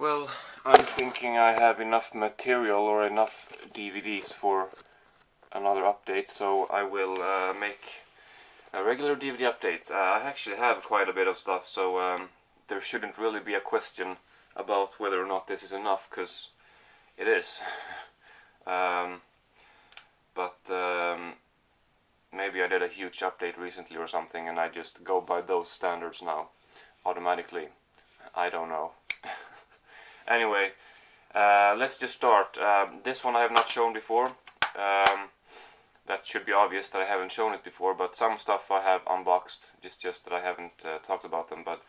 Well, I'm thinking I have enough material or enough DVDs for another update, so I will make a regular DVD update. I actually have quite a bit of stuff, so there shouldn't really be a question about whether or not this is enough, because it is. But maybe I did a huge update recently or something, and I just go by those standards now, automatically. I don't know. Anyway, let's just start. This one I have not shown before. That should be obvious that I haven't shown it before, but some stuff I have unboxed, just that I haven't talked about them. But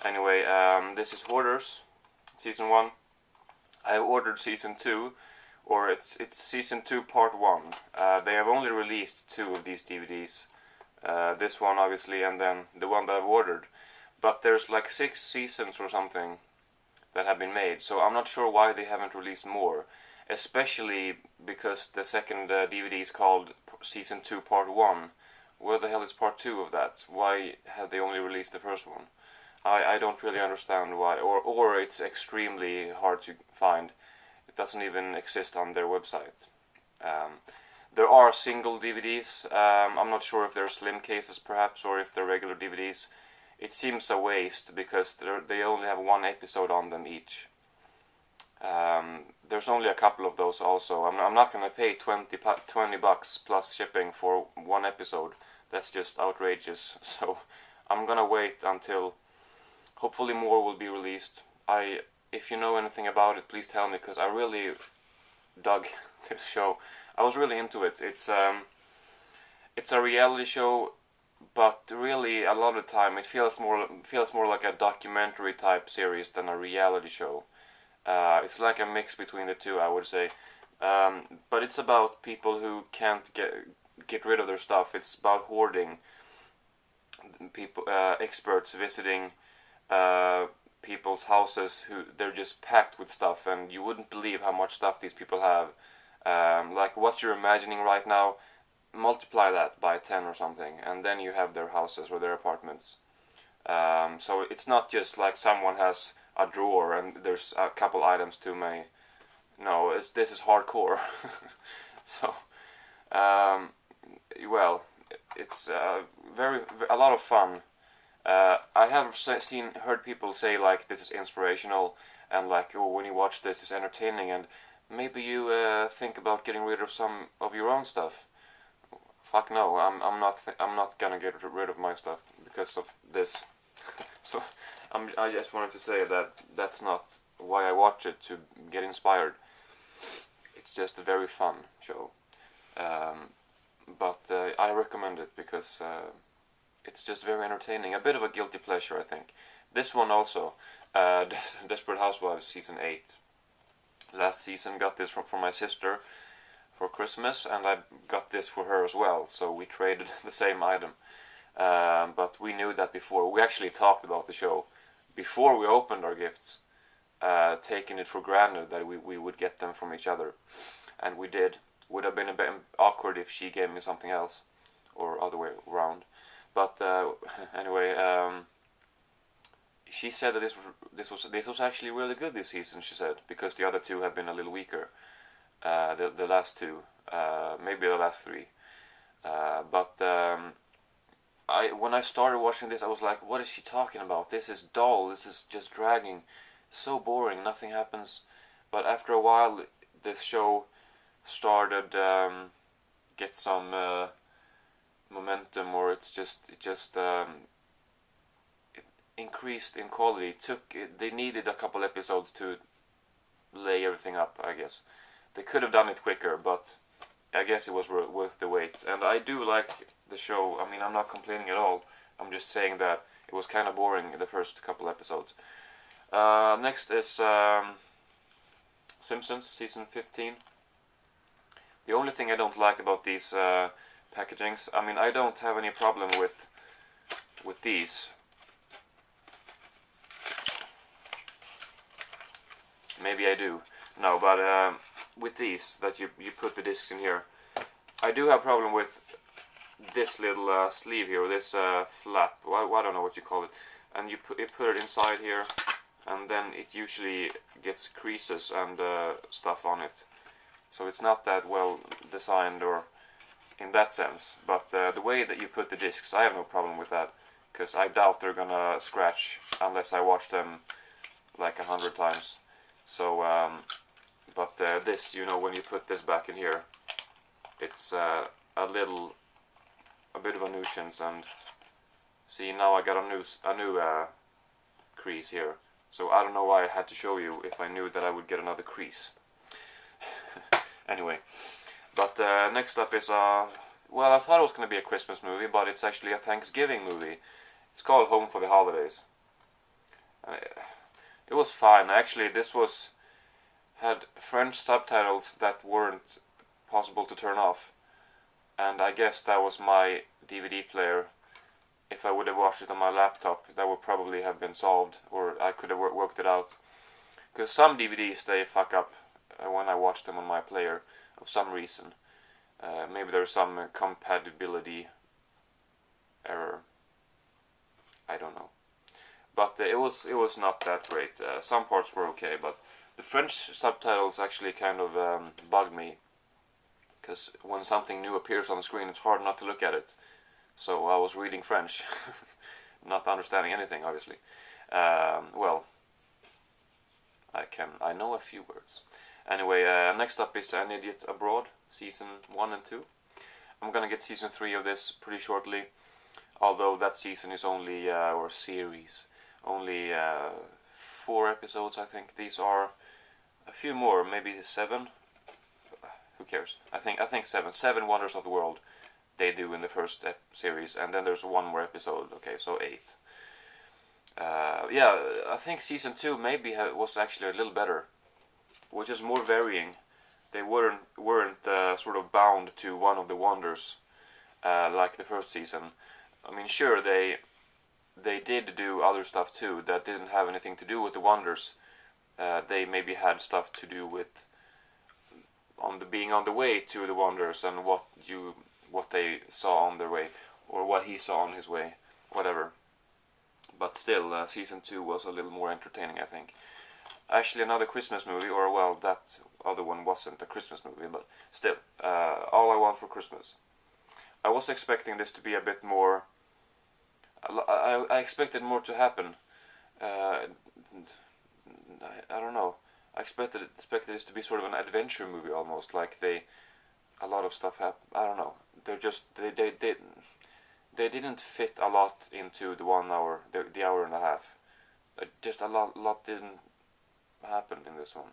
anyway, this is Hoarders, Season 1. I have ordered Season 2, or it's Season 2 Part 1. They have only released 2 of these DVDs. This one, obviously, and then the one that I've ordered. But there's like 6 seasons or something that have been made, so I'm not sure why they haven't released more, especially because the second DVD is called Season 2 Part 1. Where the hell is Part 2 of that? Why have they only released the first one? I don't really understand why, or it's extremely hard to find. It doesn't even exist on their website. There are single DVDs. I'm not sure if they're slim cases perhaps, or if they're regular DVDs. It seems a waste because they only have 1 episode on them each. There's only a couple of those also. I'm not going to pay 20 bucks plus shipping for 1 episode. That's just outrageous. So I'm going to wait until hopefully more will be released. If you know anything about it, please tell me, because I really dug this show. I was really into it. It's a reality show, but really a lot of the time it feels more like a documentary type series than a reality show. It's like a mix between the two, I would say. But it's about people who can't get rid of their stuff. It's about hoarding. People, experts visiting people's houses who they're just packed with stuff, and you wouldn't believe how much stuff these people have. Like what you're imagining right now, multiply that by 10 or something, and then you have their houses or their apartments. So it's not just like someone has a drawer and there's a couple items too many. No, this is hardcore. So, well, it's a lot of fun. I have heard people say like this is inspirational, and like, oh, when you watch this it's entertaining, and maybe you think about getting rid of some of your own stuff. Fuck no, I'm not gonna get rid of my stuff because of this. So I just wanted to say that that's not why I watch it, to get inspired. It's just a very fun show. But I recommend it because it's just very entertaining. A bit of a guilty pleasure, I think. This one also, Desperate Housewives Season 8. Last season got this from my sister for Christmas, and I got this for her as well, so we traded the same item. But we knew that before. We actually talked about the show before we opened our gifts, taking it for granted that we would get them from each other, and we did. Would have been a bit awkward if she gave me something else, or other way around. But anyway, she said that this was actually really good this season. She said, because the other 2 have been a little weaker. The last 2, maybe the last 3. But when I started watching this, I was like, what is she talking about? This is dull. This is just dragging. So boring. Nothing happens. But after a while, the show started get some momentum, or it increased in quality. They needed a couple episodes to lay everything up, I guess. They could have done it quicker, but I guess it was worth the wait. And I do like the show. I mean, I'm not complaining at all. I'm just saying that it was kind of boring the first couple episodes. Next is Simpsons Season 15. The only thing I don't like about these packagings, I mean, I don't have any problem with these. Maybe I do. No, but with these, that you put the discs in here, I do have a problem with this little sleeve here, or this flap. Well, I don't know what you call it. And you put it inside here, and then it usually gets creases and stuff on it. So it's not that well designed or in that sense. But the way that you put the discs, I have no problem with that, because I doubt they're gonna scratch unless I watch them like 100 times. So, but this, you know, when you put this back in here, it's a bit of a nuisance. And see, now I got a new crease here. So I don't know why I had to show you if I knew that I would get another crease. Anyway, but next up is well, I thought it was going to be a Christmas movie, but it's actually a Thanksgiving movie. It's called Home for the Holidays. It was fine. Actually, this had French subtitles that weren't possible to turn off. And I guess that was my DVD player. If I would have watched it on my laptop, that would probably have been solved, or I could have worked it out. Because some DVDs, they fuck up when I watch them on my player, of some reason. Maybe there's some compatibility error. I don't know. But it was not that great. Some parts were okay, but the French subtitles actually kind of bugged me. Because when something new appears on the screen, it's hard not to look at it. So I was reading French, not understanding anything, obviously. Well, I know a few words. Anyway, next up is An Idiot Abroad, Season 1 and 2. I'm gonna get Season 3 of this pretty shortly. Although that season is only, or series, only 4 episodes, I think. These are a few more, maybe 7. Who cares? I think 7. 7 Wonders of the World they do in the first series, and then there's one more episode. Okay, so 8. Yeah, I think Season 2 maybe was actually a little better, which is more varying. They weren't sort of bound to one of the wonders like the first season. I mean, sure, they did do other stuff too that didn't have anything to do with the wonders. They maybe had stuff to do with being on the way to the wonders and what they saw on their way, or what he saw on his way, whatever. But still, Season 2 was a little more entertaining, I think. Actually, another Christmas movie, or well, that other one wasn't a Christmas movie, but still, All I Want for Christmas. I was expecting this to be a bit more. I expected more to happen. I don't know. I expected this to be sort of an adventure movie almost, like a lot of stuff happened. I don't know. They didn't fit a lot into the 1 hour, the hour and a half. Just a lot didn't happen in this one.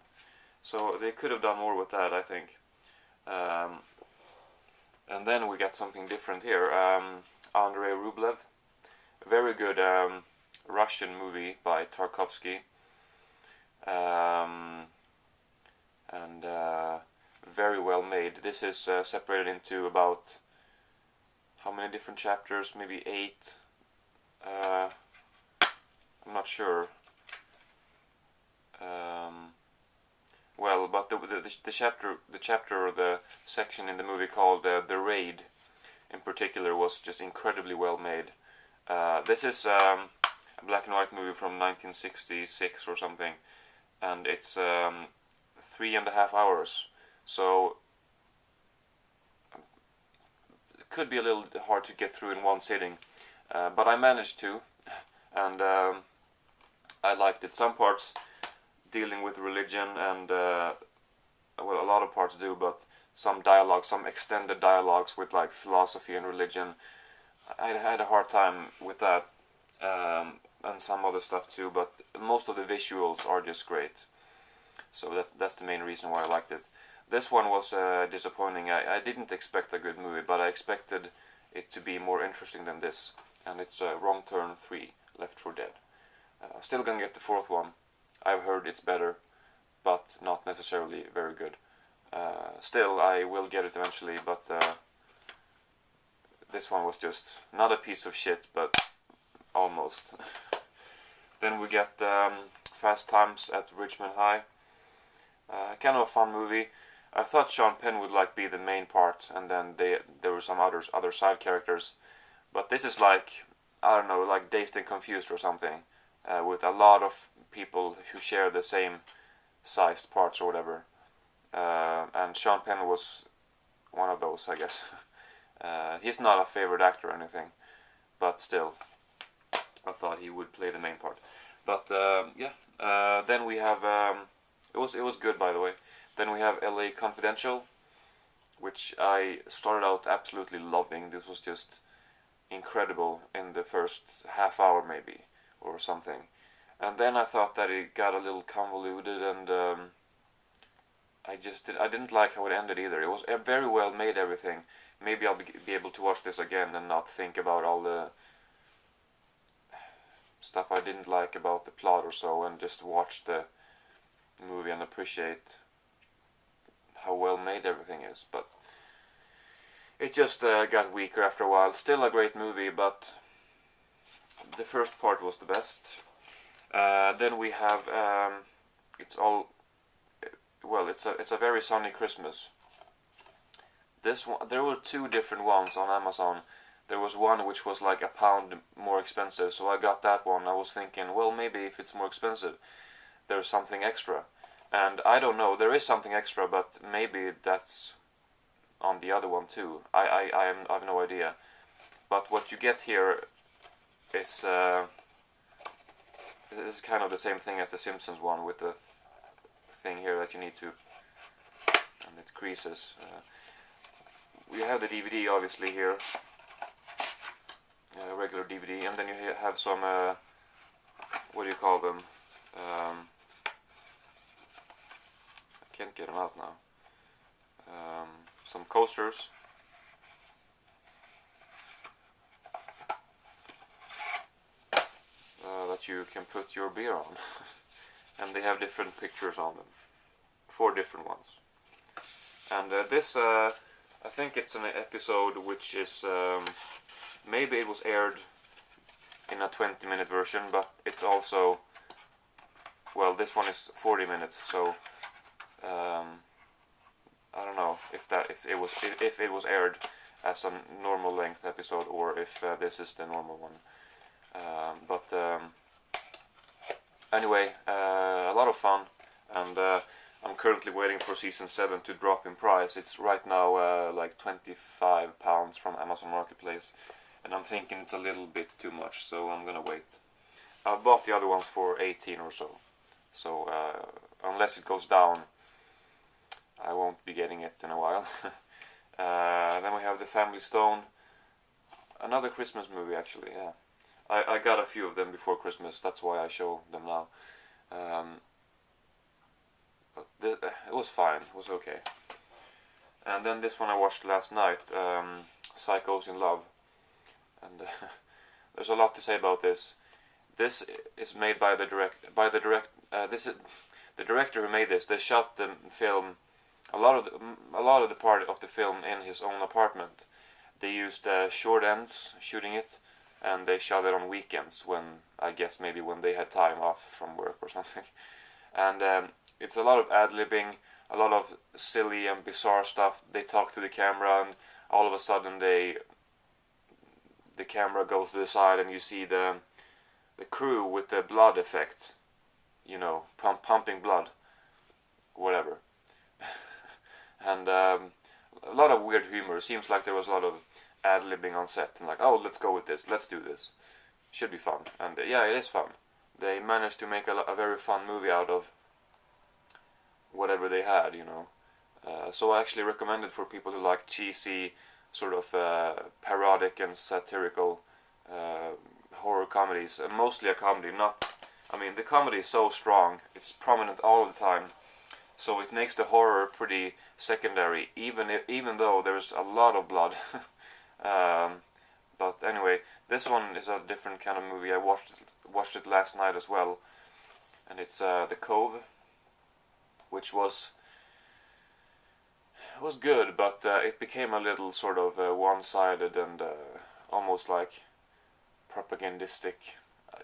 So they could have done more with that, I think. And then we got something different here. Andrei Rublev. A very good Russian movie by Tarkovsky. And very well made. This is separated into about how many different chapters? Maybe 8. I'm not sure. Well, but the chapter or the section in the movie called The Raid, in particular, was just incredibly well made. This is a black and white movie from 1966 or something, and it's 3.5 hours. So it could be a little hard to get through in one sitting, but I managed to, and I liked it. Some parts dealing with religion, and well, a lot of parts do, but some dialogue, some extended dialogues with like philosophy and religion, I had a hard time with that, and some other stuff too, but most of the visuals are just great. So that's the main reason why I liked it. This one was disappointing. I didn't expect a good movie, but I expected it to be more interesting than this, and it's Wrong Turn 3, Left 4 Dead. Still gonna get the 4th one. I've heard it's better, but not necessarily very good. Still, I will get it eventually, but this one was just not a piece of shit, but almost. Then we get Fast Times at Richmond High. Kind of a fun movie. I thought Sean Penn would like be the main part, and then there were some other side characters. But this is like, I don't know, like Dazed and Confused or something, with a lot of people who share the same sized parts or whatever. And Sean Penn was one of those, I guess. He's not a favorite actor or anything, but still, I thought he would play the main part. But yeah, then we have it was good, by the way. Then we have LA Confidential, which I started out absolutely loving. This was just incredible in the first half hour maybe or something, and then I thought that it got a little convoluted, and I didn't like how it ended either. It was very well made, everything. Maybe I'll be able to watch this again and not think about all the stuff I didn't like about the plot or so, and just watch the movie and appreciate how well made everything is. But it just got weaker after a while. Still a great movie, but the first part was the best. Then we have it's a very sunny Christmas. This one, there were two different ones on Amazon. There was one which was like £1 more expensive, so I got that one. I was thinking, well, maybe if it's more expensive, there's something extra. And I don't know, there is something extra, but maybe that's on the other one too. I have no idea. But what you get here is kind of the same thing as the Simpsons one, with the thing here that you need to, and it creases. We have the DVD obviously here, regular DVD, and then you have some what do you call them? I can't get them out now. Some coasters. That you can put your beer on. And they have different pictures on them. 4 different ones. And this, I think it's an episode which is, maybe it was aired in a 20-minute version, but it's also, well, this one is 40 minutes, so I don't know if it was aired as a normal length episode, or if this is the normal one. But anyway, a lot of fun, and I'm currently waiting for season 7 to drop in price. It's right now like £25 from Amazon Marketplace, and I'm thinking it's a little bit too much, so I'm gonna wait. I bought the other ones for 18 or so, so unless it goes down, I won't be getting it in a while. Then we have The Family Stone, another Christmas movie actually, yeah. I got a few of them before Christmas, that's why I show them now. But it was fine, it was okay. And then this one I watched last night, Psychos in Love. And there's a lot to say about this. This is made by the director who made this. They shot the film, a lot of the part of the film in his own apartment. They used short ends shooting it, and they shot it on weekends, when I guess maybe when they had time off from work or something. And it's a lot of ad-libbing, a lot of silly and bizarre stuff. They talk to the camera, and all of a sudden the camera goes to the side, and you see the crew with the blood effect, you know, pumping blood, whatever. And a lot of weird humor. It seems like there was a lot of ad-libbing on set, and like, oh, let's go with this, let's do this, should be fun. And yeah, it is fun. They managed to make a very fun movie out of whatever they had, you know. So I actually recommend it for people who like cheesy, sort of parodic and satirical horror comedies. Mostly a comedy, not, I mean, the comedy is so strong, it's prominent all the time, so it makes the horror pretty secondary, even though there's a lot of blood. But anyway, this one is a different kind of movie. I watched it last night as well, and it's The Cove, which was good, but it became a little sort of one-sided and almost like propagandistic.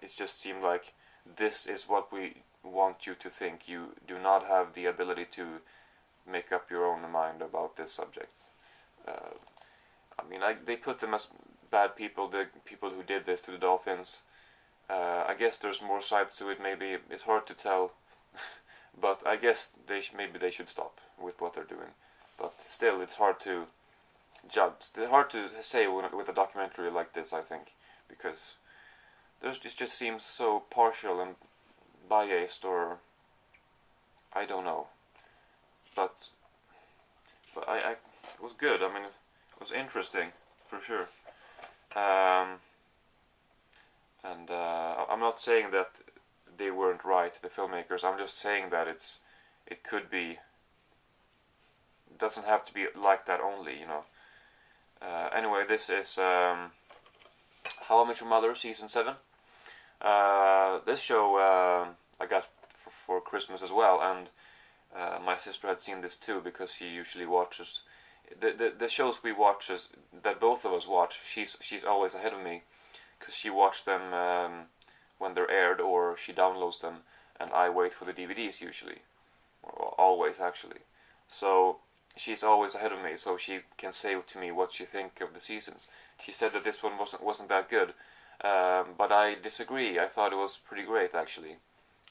It just seemed like this is what we want you to think. You do not have the ability to make up your own mind about this subject. I mean, they put them as bad people, the people who did this to the dolphins, I guess there's more sides to it. Maybe it's hard to tell, but I guess maybe they should stop with what they're doing. But still, it's hard to judge. It's hard to say with a documentary like this, I think, because it just seems so partial and biased, or I don't know. But it was good. I mean, it was interesting for sure. And I'm not saying that they weren't right, the filmmakers. I'm just saying that it could be. It doesn't have to be like that only, you know. Anyway, this is How I Met Your Mother season 7. This show I got for Christmas as well, and my sister had seen this too because she usually watches the shows we watch that both of us watch. She's always ahead of me because she watched them when they're aired, or she downloads them, and I wait for the DVDs usually, or always actually. So she's always ahead of me, so she can say to me what she think of the seasons. She said that this one wasn't that good, but I disagree. I thought it was pretty great actually.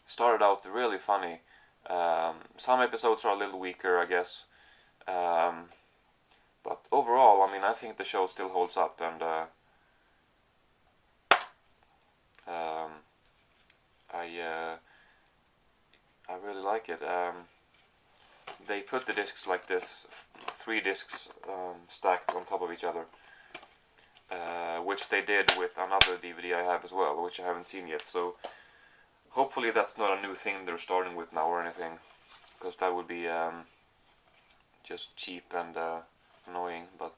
Started out really funny. Some episodes are a little weaker, I guess, but overall, I mean, I think the show still holds up, and I really like it. They put the discs like this, 3 discs stacked on top of each other, which they did with another DVD I have as well, which I haven't seen yet. So hopefully that's not a new thing they're starting with now or anything, because that would be just cheap and annoying. But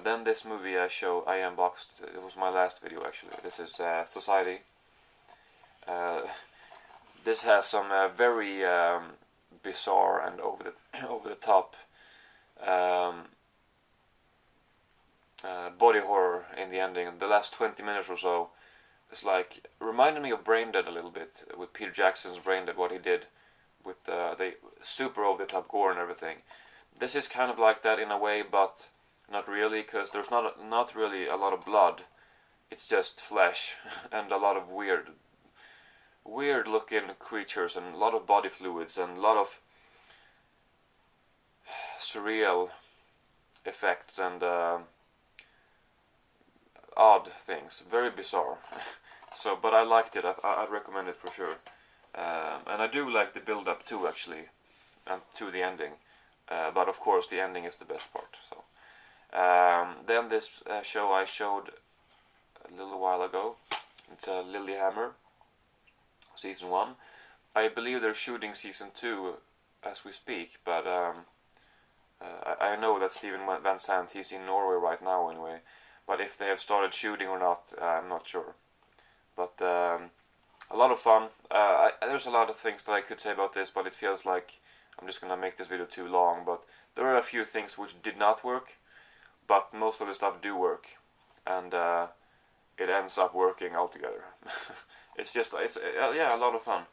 then this movie I unboxed. It was my last video actually. This is Society. This has some very bizarre and over the top body horror in the ending. The last 20 minutes or so is like reminded me of Braindead a little bit, with Peter Jackson's Braindead, what he did with the super over the top gore and everything. This is kind of like that in a way, but not really, because there's not really a lot of blood. It's just flesh and a lot of weird looking creatures and a lot of body fluids and a lot of surreal effects and odd things. Very bizarre. So, but I liked it. I'd recommend it for sure. And I do like the build up too, actually, and to the ending. But of course, the ending is the best part. So, then this show I showed a little while ago. It's Lilyhammer, season 1. I believe they're shooting season 2 as we speak, but I know that Steven Van Sant, he's in Norway right now anyway. But if they have started shooting or not, I'm not sure. But a lot of fun. There's a lot of things that I could say about this, but it feels like I'm just gonna make this video too long. But there are a few things which did not work, but most of the stuff do work, and it ends up working altogether. It's a lot of fun.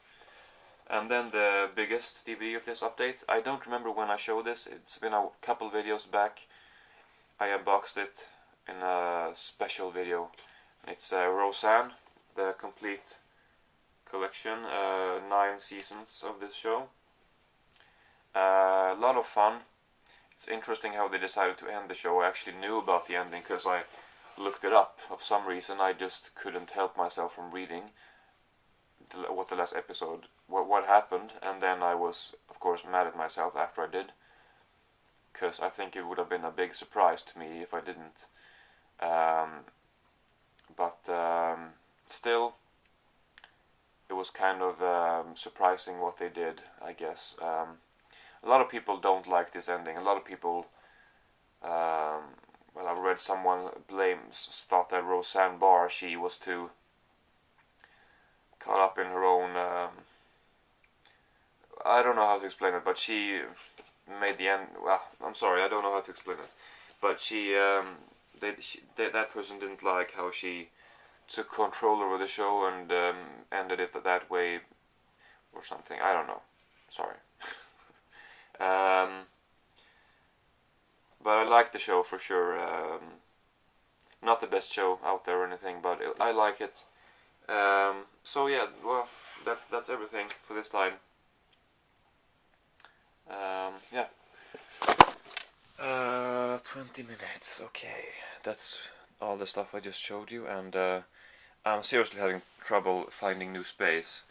And then the biggest DVD of this update, I don't remember when I showed this. It's been a couple videos back. I unboxed it in a special video. It's Roseanne, the complete collection, 9 seasons of this show. A lot of fun. It's interesting how they decided to end the show. I actually knew about the ending because I looked it up. For some reason, I just couldn't help myself from reading what the last episode, what happened, and then I was, of course, mad at myself after I did, because I think it would have been a big surprise to me if I didn't. But still, it was kind of surprising what they did, I guess. A lot of people don't like this ending. A lot of people, well, I read someone thought that Roseanne Barr, she was too caught up in her own, I don't know how to explain it, but she made the end, well, I'm sorry, I don't know how to explain it, but that person didn't like how she took control over the show and ended it that way, or something, I don't know, sorry. But I like the show for sure. Not the best show out there or anything, but I like it. So yeah, well, that's everything for this time. Yeah. 20 minutes, okay. That's all the stuff I just showed you, and I'm seriously having trouble finding new space.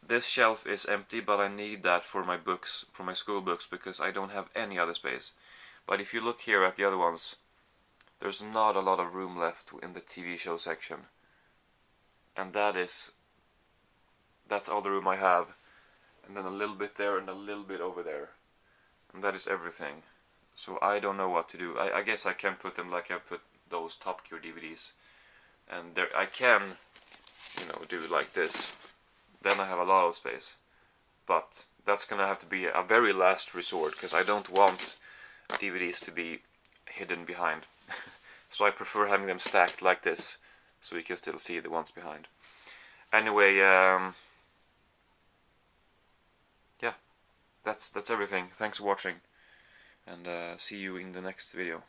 This shelf is empty, but I need that for my books, for my school books, because I don't have any other space. But if you look here at the other ones, there's not a lot of room left in the TV show section. And that's all the room I have. And then a little bit there and a little bit over there. And that is everything. So I don't know what to do. I guess I can put them like I put those Top Gear DVDs. And there I can, do like this. Then I have a lot of space. But that's gonna have to be a very last resort, because I don't want DVDs to be hidden behind. So I prefer having them stacked like this, so you can still see the ones behind. Anyway, yeah, that's everything. Thanks for watching, and see you in the next video.